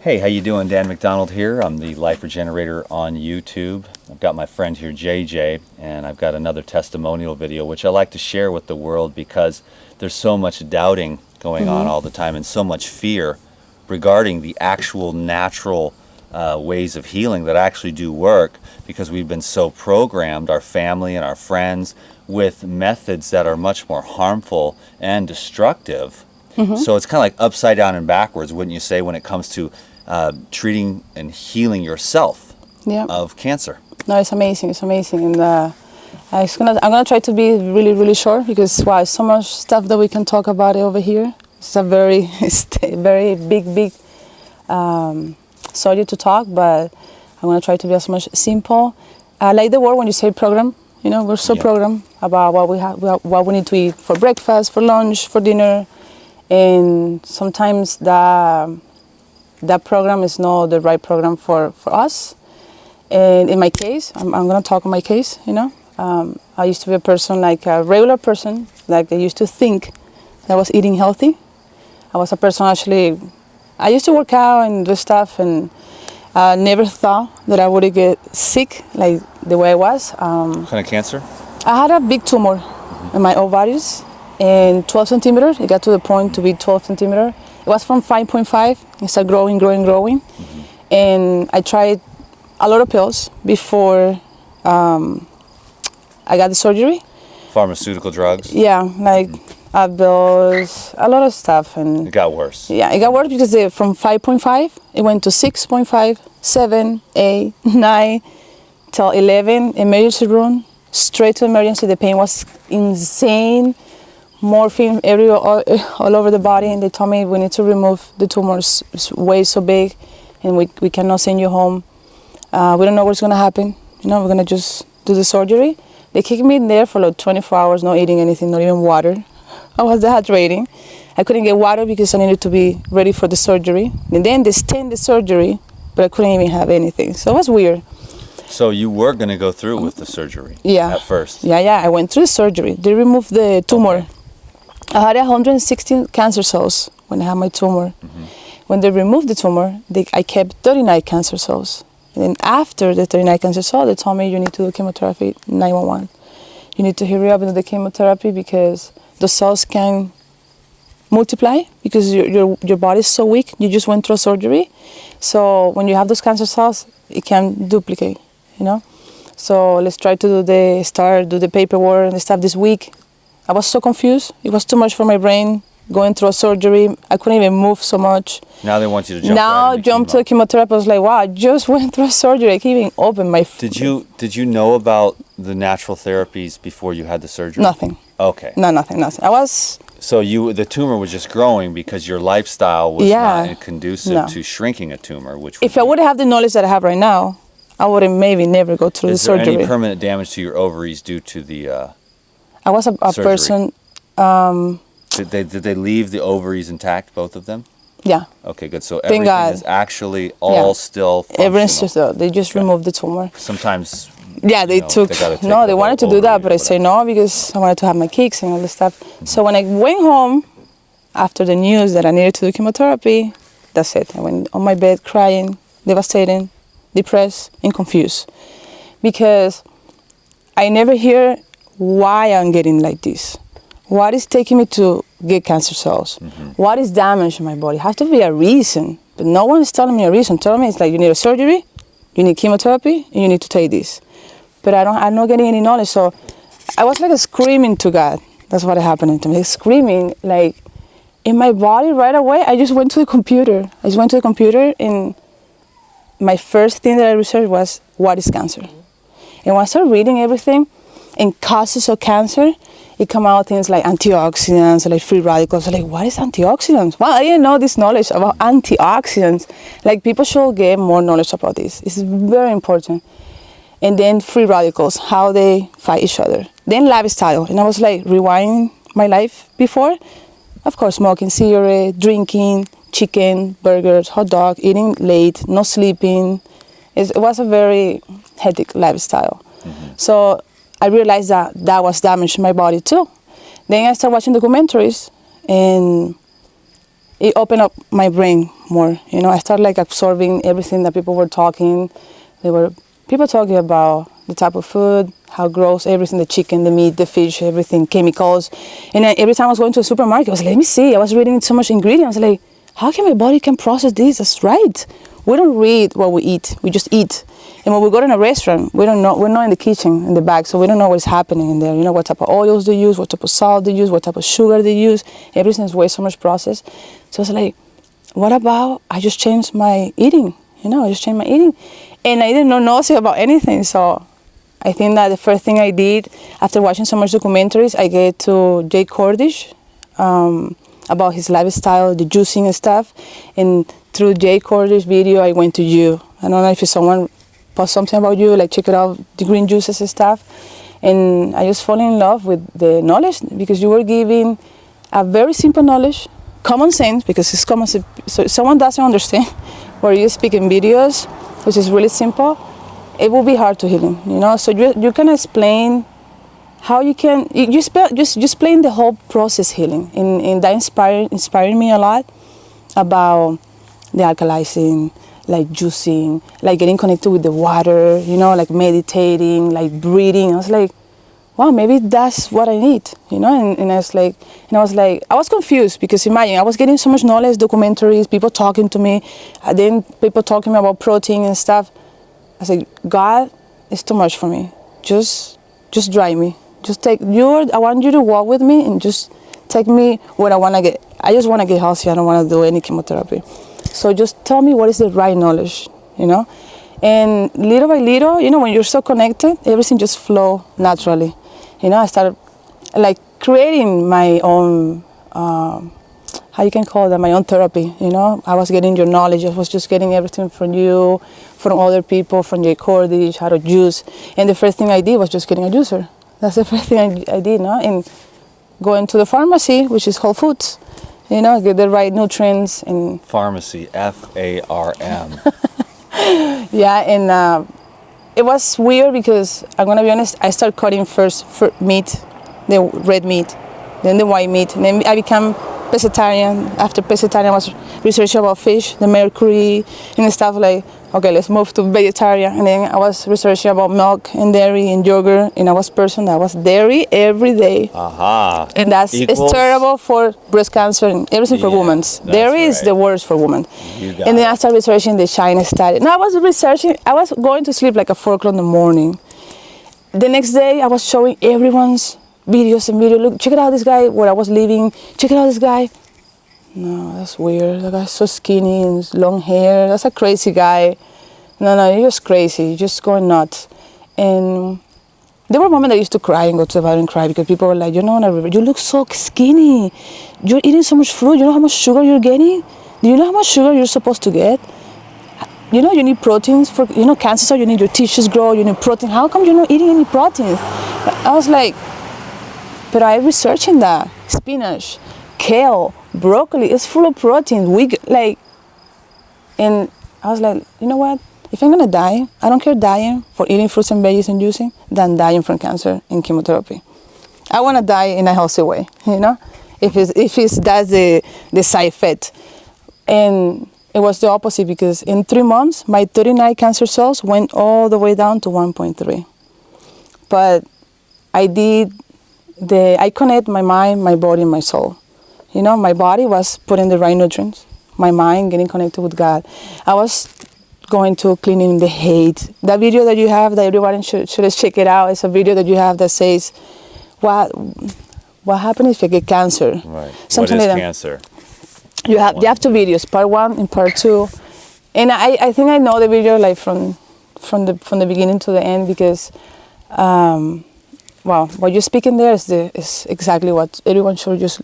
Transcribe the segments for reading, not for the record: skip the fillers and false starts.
Hey, how you doing? Dan McDonald here. I'm the Life Regenerator on YouTube. I've got my friend here, JJ, and I've got another testimonial video which I like to share with the world because there's so much doubting going on all the time and so much fear regarding the actual natural ways of healing that actually do work, because we've been so programmed, our family and our friends, with methods that are much more harmful and destructive. So it's kind of like upside down and backwards, wouldn't you say, when it comes to treating and healing yourself of cancer? No, it's amazing. It's amazing, and I'm gonna try to be really, really short because wow, so much stuff that we can talk about over here. It's a very, very big subject to talk, but I'm gonna try to be as much simple. I like the word when you say program. You know, we're so programmed about what we have, what we need to eat for breakfast, for lunch, for dinner, and sometimes that program is not the right program for us. And in my case, I'm going to talk on my case, you know. I used to be a person, like a regular person, like I used to think that I was eating healthy. I was a person actually, I used to work out and do stuff, and I never thought that I would get sick like the way I was. What kind of cancer? I had a big tumor in my ovaries, and 12 centimeters. It got to the point to be 12 centimeters. It was from 5.5. It started growing. And I tried a lot of pills before I got the surgery. Pharmaceutical drugs? Yeah, like Advils, a lot of stuff. And it got worse. Yeah, it got worse because from 5.5, it went to 6.5, 7, 8, 9, till 11, emergency room, straight to emergency. The pain was insane. Morphine all over the body, and they told me we need to remove the tumors. It's way so big, and we cannot send you home. We don't know what's gonna happen. You know, we're gonna just do the surgery. They kicked me in there for like 24 hours, not eating anything, not even water. I was dehydrating. I couldn't get water because I needed to be ready for the surgery. And then they extended the surgery, but I couldn't even have anything. So it was weird. So you were gonna go through with the surgery? Yeah. At first? Yeah. I went through the surgery. They removed the tumor. Okay. I had 116 cancer cells when I had my tumor. When they removed the tumor, I kept 39 cancer cells. And then after the 39 cancer cells, they told me you need to do chemotherapy 911. You need to hurry up and do the chemotherapy because the cells can multiply because your body is so weak. You just went through a surgery. So when you have those cancer cells, it can duplicate, you know? So let's try to do the paperwork and stuff this week. I was so confused. It was too much for my brain, going through a surgery. I couldn't even move so much. Now they want you to jump to chemotherapy. I was like, wow, I just went through a surgery. I can't even open my... Did you know about the natural therapies before you had the surgery? Nothing. Okay. No, nothing. I was... So the tumor was just growing because your lifestyle was not conducive to shrinking a tumor, which if I would have the knowledge that I have right now, I would maybe never go through the surgery. Is there any permanent damage to your ovaries due to the I was a person... Did they leave the ovaries intact, both of them? Yeah. Okay, good. So everything is actually all still functional. Everything's still. They just removed the tumor. Sometimes... Yeah, they wanted to do that, but I say no because I wanted to have my kicks and all this stuff. So when I went home, after the news that I needed to do chemotherapy, that's it. I went on my bed crying, devastated, depressed, and confused. Because I never hear why I'm getting like this. What is taking me to get cancer cells? What is damage in my body? It has to be a reason, but no one is telling me a reason. Telling me it's like you need a surgery, you need chemotherapy, and you need to take this. But I'm not getting any knowledge, so I was like screaming to God. That's what happened to me, like screaming, like in my body right away. I just went to the computer. And my first thing that I researched was, what is cancer? And when I started reading everything and causes of cancer, it come out things like antioxidants, like free radicals. I'm like, what is antioxidants? Well, I didn't know this knowledge about antioxidants. Like, people should get more knowledge about this. It's very important. And then free radicals, how they fight each other. Then lifestyle. And I was like, rewinding my life before. Of course, smoking cigarette, drinking, chicken, burgers, hot dog, eating late, not sleeping. It was a very hectic lifestyle. So I realized that was damaging my body too. Then I started watching documentaries, and it opened up my brain more. You know, I started like absorbing everything that people were talking. There were people talking about the type of food, how gross everything, the chicken, the meat, the fish, everything, chemicals. And every time I was going to a supermarket, I was like, let me see. I was reading so much ingredients. I was like, how can my body can process this? That's right. We don't read what we eat. We just eat. And when we go to a restaurant, we don't know. We're not in the kitchen, in the back, so we don't know what's happening in there. You know, what type of oils they use, what type of salt they use, what type of sugar they use. Everything is way so much processed. So I was like, what about I just changed my eating? You know, I just changed my eating. And I didn't know nothing about anything. So I think that the first thing I did after watching so much documentaries, I get to Jay Cordish about his lifestyle, the juicing and stuff. And through Jay Cordish video, I went to you. I don't know if someone post something about you, like check it out, the green juices and stuff. And I just fall in love with the knowledge because you were giving a very simple knowledge, common sense, because it's common sense. So if someone doesn't understand what you speak in videos, which is really simple, it will be hard to heal him, you know? So you can explain how you can, just explain the whole process healing. And that inspired me a lot about the alkalizing, like juicing, like getting connected with the water, you know, like meditating, like breathing. I was like, wow, maybe that's what I need, you know. And I was like, I was confused because imagine I was getting so much knowledge, documentaries, people talking to me, and then people talking about protein and stuff. I was like, God, it's too much for me. Just drive me. Just take you. I want you to walk with me and just take me where I want to get. I just want to get healthy. I don't want to do any chemotherapy. So just tell me what is the right knowledge, you know? And little by little, you know, when you're so connected, everything just flow naturally. You know, I started like creating my own, how you can call that, my own therapy, you know? I was getting your knowledge. I was just getting everything from you, from other people, from Jay Cordish, how to juice. And the first thing I did was just getting a juicer. That's the first thing I did, no? And going to the pharmacy, which is Whole Foods, you know, get the right nutrients. And Pharmacy, F-A-R-M. yeah, and it was weird because, I'm going to be honest, I started cutting first meat, the red meat, then the white meat, and then I became pescatarian. After pescatarian, I was researching about fish, the mercury, and stuff like, okay, let's move to vegetarian. And then I was researching about milk and dairy and yogurt, and I was a person that was dairy every day. Aha. And it's terrible for breast cancer and everything for women. Dairy is the worst for women. And then I started researching the China study. Now I was going to sleep like at 4 o'clock in the morning. The next day I was showing everyone's videos and video. Look, check it out, this guy where I was living. Check it out, this guy. No, that's weird. That guy's so skinny and long hair. That's a crazy guy. No, you're just crazy. You're just going nuts. And there were moments I used to cry and go to the bathroom and cry because people were like, you look so skinny. You're eating so much fruit. You know how much sugar you're getting? Do you know how much sugar you're supposed to get? You know, you need proteins for, cancer, so you need your tissues grow, you need protein. How come you're not eating any protein? I was like, but I'm researching that. Spinach, kale, broccoli, it's full of protein. And I was like, you know what? If I'm gonna die, I don't care dying for eating fruits and veggies and juicing than dying from cancer and chemotherapy. I wanna die in a healthy way, you know? If that's the side effect. And it was the opposite because in 3 months, my 39 cancer cells went all the way down to 1.3. But I connect my mind, my body, and my soul. You know, my body was putting the right nutrients, my mind getting connected with God. I was going to cleaning the hate. That video that you have, that everyone should check it out, it's a video that you have that says, what happens if you get cancer? Right. Something what is like cancer? You have 2 videos, part 1 and part 2. And I think I know the video like from the beginning to the end because what you're speaking there is exactly what everyone should just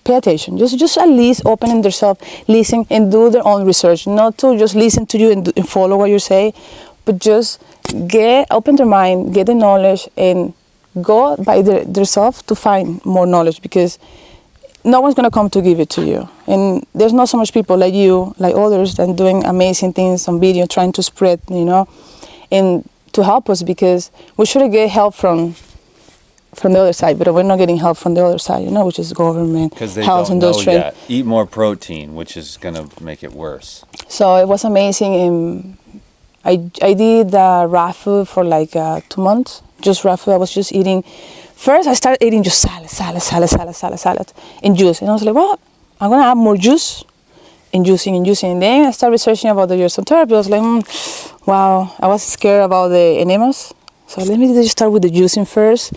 pay attention. Just at least opening themselves, listen and do their own research. Not to just listen to you and follow what you say, but just open their mind, get the knowledge, and go by themselves to find more knowledge because no one's going to come to give it to you. And there's not so much people like you, like others, that are doing amazing things on video, trying to spread, and to help us because we should get help from from the other side, but we're not getting help from the other side, which is government, Because they health don't know industry. yet. Eat more protein, which is going to make it worse. So it was amazing. I did raw food for like 2 months, just raw food. I was just eating. First, I started eating just salad, and juice. And I was like, well, I'm going to add more juice and juicing. And then I started researching about the juicing therapy. I was like, wow, I was scared about the enemas. So let me just start with the juicing first.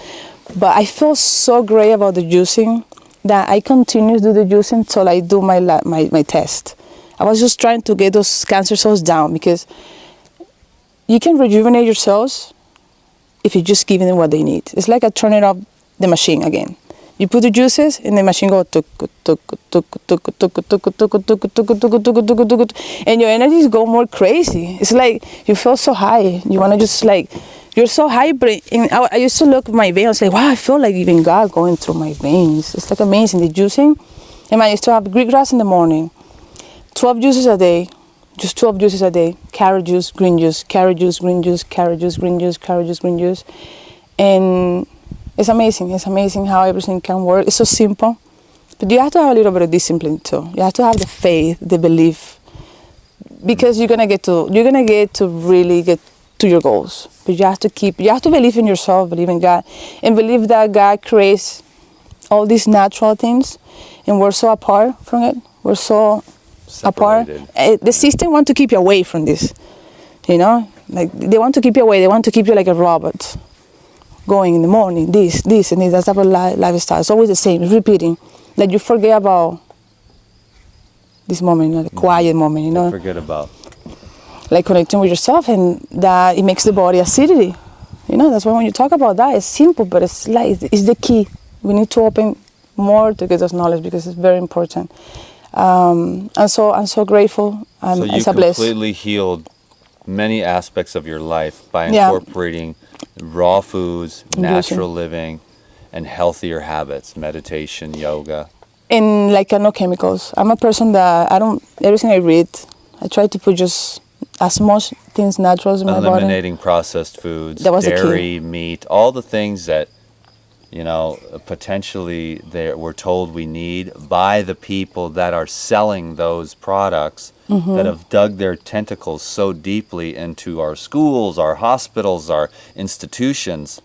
But I feel so great about the juicing that I continue to do the juicing until I do my test. I was just trying to get those cancer cells down, because you can rejuvenate your cells if you just give them what they need. It's like turning up the machine again. You put the juices and the machine goes tuk tuk tuk tuk tuk tuk tuk tuk tuk, and your energies go more crazy. It's like you feel so high. You want to just like, you're so high. But I used to look at my veins and say, wow, I feel like even God going through my veins. It's like amazing, the juicing. And I used to have Greek grass in the morning, 12 juices a day. Just 12 juices a day. Carrot juice, green juice, carrot juice, green juice, carrot juice, green juice, carrot juice, green juice. And it's amazing. It's amazing how everything can work. It's so simple. But you have to have a little bit of discipline too. You have to have the faith, the belief. Because you're gonna get to really get to your goals. But you have to believe in yourself, believe in God, and believe that God creates all these natural things, and we're so apart from it. We're so Separated. apart. The system wants to keep you away from this, like they want to keep you away. They want to keep you like a robot, going in the morning, this and this. That's type of lifestyle. It's always the same. It's repeating. Like you forget about this moment, the quiet moment. Forget about. Like connecting with yourself, and that it makes the body acidity. That's why when you talk about that, it's simple, but it's the key. We need to open more to get this knowledge, because it's very important. I'm so grateful. So you completely healed many aspects of your life by incorporating raw foods, natural living, and healthier habits, meditation, yoga. And like no chemicals. I'm a person that everything I read, I try to put just as much things natural in my body. Eliminating processed foods, that was dairy, meat, all the things that potentially we're told we need by the people that are selling those products, that have dug their tentacles so deeply into our schools, our hospitals, our institutions,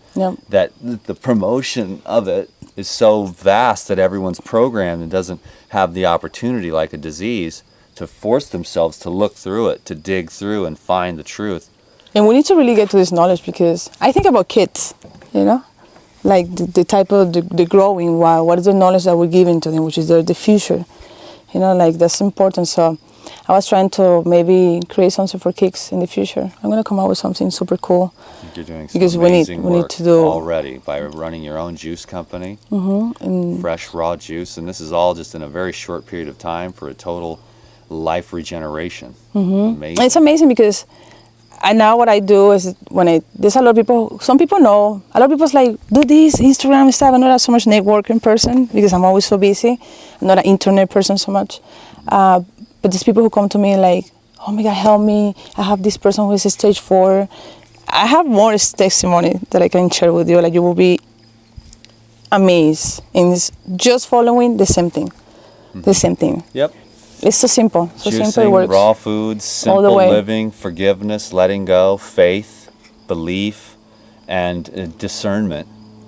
that the promotion of it is so vast that everyone's programmed and doesn't have the opportunity, like a disease, to force themselves to look through it, to dig through and find the truth. And we need to really get to this knowledge, because I think about kids, like the type of the growing, what is the knowledge that we're giving to them, which is the future, like that's important. So I was trying to maybe create something for kids in the future. I'm going to come out with something super cool. You're doing some because amazing we need work to do already by running your own juice company, fresh raw juice, and this is all just in a very short period of time for a total life regeneration. Amazing. It's amazing, because now what I do is there's a lot of people, some people know, a lot of people's like, do this, Instagram stuff. I'm not so much networking person, because I'm always so busy. I'm not an internet person so much. But there's people who come to me like, oh my God, help me. I have this person who is stage 4. I have more testimony that I can share with you. Like, you will be amazed. And it's just following the same thing. The same thing. Yep. It's so simple. So Juicing, simple, it works. raw foods, simple living, forgiveness, letting go, faith, belief, and discernment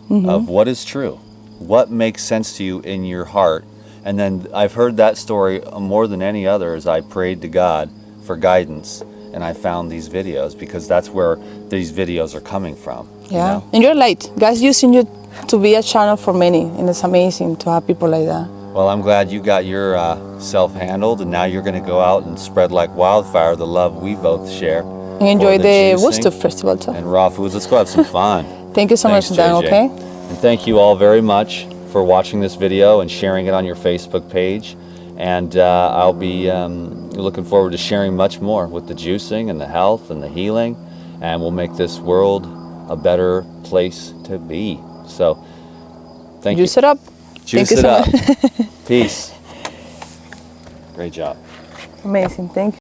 of what is true, what makes sense to you in your heart. And then I've heard that story more than any other as I prayed to God for guidance, and I found these videos, because that's where these videos are coming from. Yeah, and you're light. God's using you to be a channel for many, and it's amazing to have people like that. Well, I'm glad you got your self handled, and now you're going to go out and spread like wildfire the love we both share. And enjoy the Woodstock Festival too. And raw foods. Let's go have some fun. Thank you so much, Dan, okay? And thank you all very much for watching this video and sharing it on your Facebook page. And I'll be looking forward to sharing much more with the juicing and the health and the healing. And we'll make this world a better place to be. So, thank you. Juice it up. Juice it up. Peace. Great job. Amazing. Thank you.